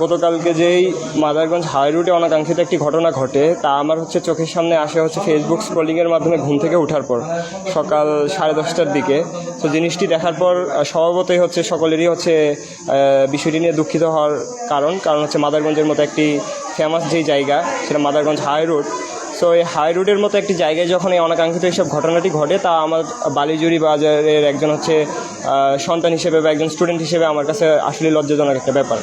গতকালকে যেই মাদারগঞ্জ হাই রুটে অনাকাঙ্ক্ষিত একটি ঘটনা ঘটে তা আমার চোখের সামনে আসে ফেসবুক স্ক্রলিংয়ের মাধ্যমে ঘুম থেকে ওঠার পর সকাল 10:30টার দিকে। তো জিনিসটি দেখার পর স্বভাবতই সকলেরই বিষয়টি নিয়ে দুঃখিত হওয়ার কারণ মাদারগঞ্জের মতো একটি ফেমাস যেই জায়গা সেটা মাদারগঞ্জ হাই রুট। সো এই হাই রোডের মতো একটি জায়গায় যখন এই অনাকাঙ্ক্ষিত এইসব ঘটনাটি ঘটে তা আমার বালিজুরি বাজারের একজন সন্তান হিসেবে বা একজন স্টুডেন্ট হিসেবে আমার কাছে আসলে লজ্জাজনক একটা ব্যাপার।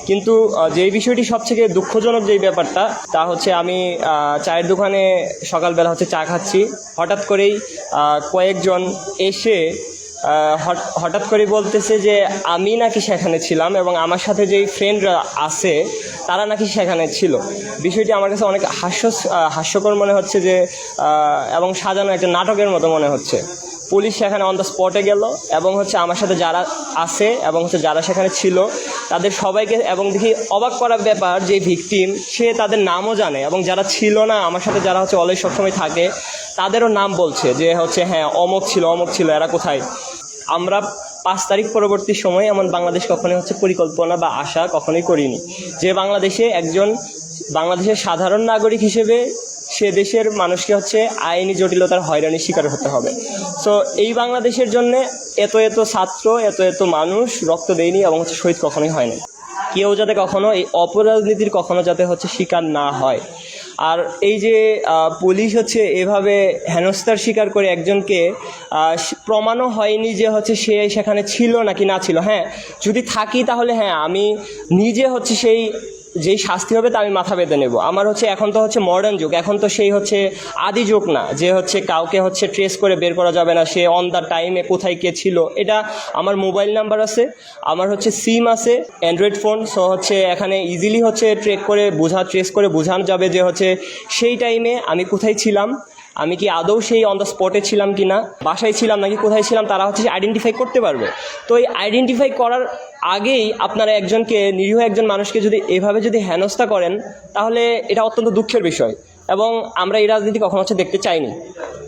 কিন্তু যেই বিষয়টি সবথেকে দুঃখজনক যেই ব্যাপারটা তা আমি চায়ের দোকানে সকালবেলা চা খাচ্ছি, হঠাৎ করেই কয়েকজন এসে হঠাৎ করে বলতেছে যে আমি নাকি সেখানে ছিলাম এবং আমার সাথে যেই ফ্রেন্ডরা আছে তারা নাকি সেখানে ছিল। বিষয়টি আমার কাছে অনেক হাস্যকর মনে হচ্ছে যে এবং সাজানো একটা নাটকের মতো মনে হচ্ছে। পুলিশ সেখানে অন দ্য স্পটে গেল এবং আমার সাথে যারা আছে এবং যারা সেখানে ছিল তাদের সবাইকে, এবং দেখি অবাক করার ব্যাপার যে ভিকটিম সে তাদের নামও জানে এবং যারা ছিল না আমার সাথে যারা অলওয়েজ সবসময় থাকে তাদেরও নাম বলছে যে হ্যাঁ অমুক ছিল এরা কোথায়। আমরা 5 তারিখ পরবর্তী সময়ে এমন বাংলাদেশ কখনোই পরিকল্পনা বা আশা কখনোই করিনি যে বাংলাদেশের সাধারণ নাগরিক হিসেবে সে দেশের মানুষকে আইনি জটিলতার হয়রানির শিকার হতে হবে। সো এই বাংলাদেশের জন্য এত ছাত্র এত মানুষ রক্ত দেয়নি এবং শহীদ কখনোই হয়নি। কেউ যাতে কখনো এই অপরাজনীতির যাতে শিকার না হয়। আর এই যে পুলিশ এভাবে হেনস্থার শিকার করে একজনকে, প্রমাণও হয়নি যে সে সেখানে ছিল নাকি না ছিল। হ্যাঁ, যদি থাকি তাহলে হ্যাঁ আমি নিজে যেই শাস্তি হবে তা আমি মাথা পেতে নেব। আমার এখন তো মডার্ন যুগ, এখন তো সেই আদি যুগ না যে কাউকে ট্রেস করে বের করা যাবে না সে অন দ্য টাইমে কোথায় কে ছিল। এটা আমার মোবাইল নাম্বার আছে, আমার সিম আছে, অ্যান্ড্রয়েড ফোন। সো এখানে ইজিলি ট্রেস করে বোঝানো যাবে যে সেই টাইমে আমি কোথায় ছিলাম, আমি কি আদৌ সেই অন দ্য স্পটে ছিলাম কি না, বাসায় ছিলাম নাকি কোথায় ছিলাম, তারা আইডেন্টিফাই করতে পারবে। তো এই আইডেন্টিফাই করার আগেই আপনারা নিরীহ একজন মানুষকে এভাবে হেনস্থা করেন তাহলে এটা অত্যন্ত দুঃখের বিষয় এবং আমরা এই রাজনীতি কখনো দেখতে চাইনি।